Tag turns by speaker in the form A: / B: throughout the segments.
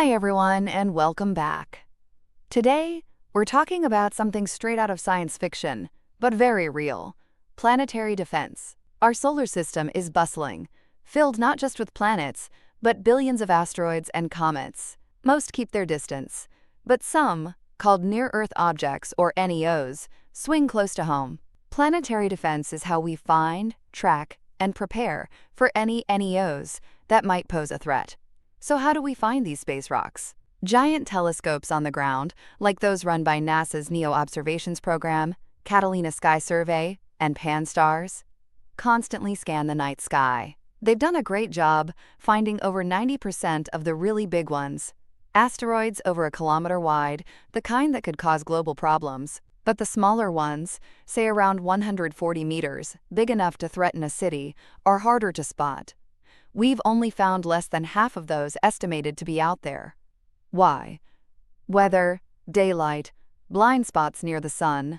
A: Hi everyone, and welcome back. Today, we're talking about something straight out of science fiction, but very real: planetary defense. Our solar system is bustling, filled not just with planets, but billions of asteroids and comets. Most keep their distance, but some, called near-Earth objects or NEOs, swing close to home. Planetary defense is how we find, track, and prepare for any NEOs that might pose a threat. So how do we find these space rocks? Giant telescopes on the ground, like those run by NASA's NEO Observations Program, Catalina Sky Survey, and Pan-STARRS, constantly scan the night sky. They've done a great job finding over 90% of the really big ones, asteroids over a kilometer wide, the kind that could cause global problems. But the smaller ones, say around 140 meters, big enough to threaten a city, are harder to spot. We've only found less than half of those estimated to be out there. Why? Weather, daylight, blind spots near the sun,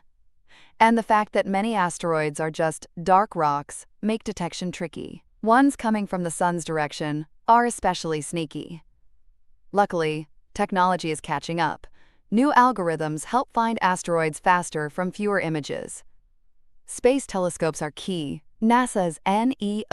A: and the fact that many asteroids are just dark rocks make detection tricky. Ones coming from the sun's direction are especially sneaky. Luckily, technology is catching up. New algorithms help find asteroids faster from fewer images. Space telescopes are key. NASA's NEOWISE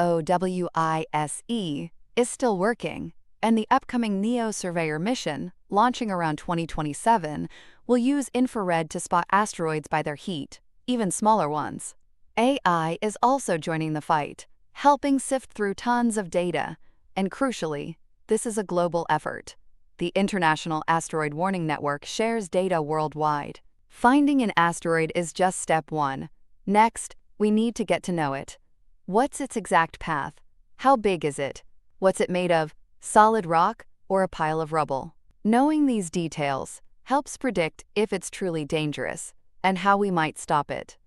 A: is still working, and the upcoming NEO Surveyor mission, launching around 2027, will use infrared to spot asteroids by their heat, even smaller ones. AI is also joining the fight, helping sift through tons of data, and crucially, this is a global effort. The International Asteroid Warning Network shares data worldwide. Finding an asteroid is just step one. Next, we need to get to know it. What's its exact path? How big is it? What's it made of? Solid rock or a pile of rubble? Knowing these details helps predict if it's truly dangerous and how we might stop it.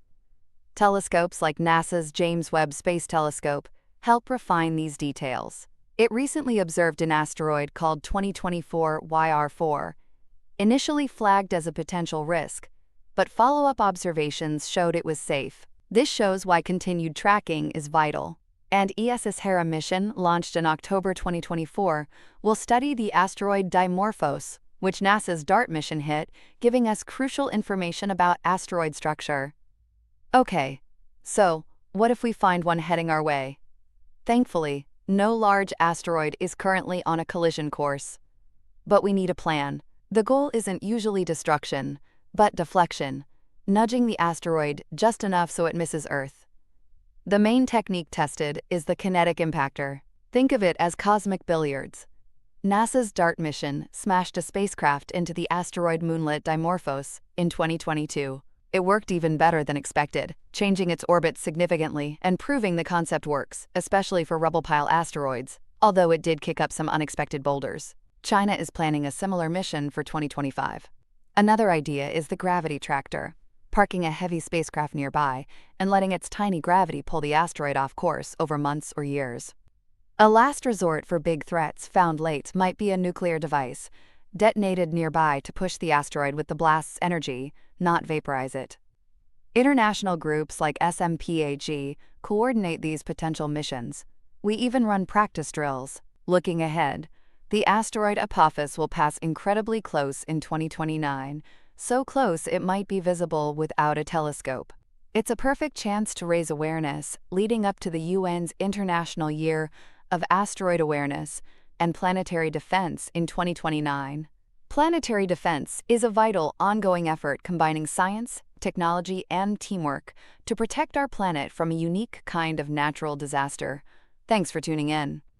A: Telescopes like NASA's James Webb Space Telescope help refine these details. It recently observed an asteroid called 2024 YR4, initially flagged as a potential risk, but follow-up observations showed it was safe. This shows why continued tracking is vital. And ESA's Hera mission, launched in October 2024, will study the asteroid Dimorphos, which NASA's DART mission hit, giving us crucial information about asteroid structure. Okay, so what if we find one heading our way? Thankfully, no large asteroid is currently on a collision course. But we need a plan. The goal isn't usually destruction, but deflection, nudging the asteroid just enough so it misses Earth. The main technique tested is the kinetic impactor. Think of it as cosmic billiards. NASA's DART mission smashed a spacecraft into the asteroid moonlet Dimorphos in 2022. It worked even better than expected, changing its orbit significantly and proving the concept works, especially for rubble pile asteroids, although it did kick up some unexpected boulders. China is planning a similar mission for 2025. Another idea is the gravity tractor, parking a heavy spacecraft nearby and letting its tiny gravity pull the asteroid off course over months or years. A last resort for big threats found late might be a nuclear device, detonated nearby to push the asteroid with the blast's energy, not vaporize it. International groups like SMPAG coordinate these potential missions. We even run practice drills. Looking ahead, the asteroid Apophis will pass incredibly close in 2029, so close it might be visible without a telescope. It's a perfect chance to raise awareness leading up to the UN's International Year of Asteroid Awareness and Planetary Defense in 2029. Planetary defense is a vital, ongoing effort combining science, technology, and teamwork to protect our planet from a unique kind of natural disaster. Thanks for tuning in.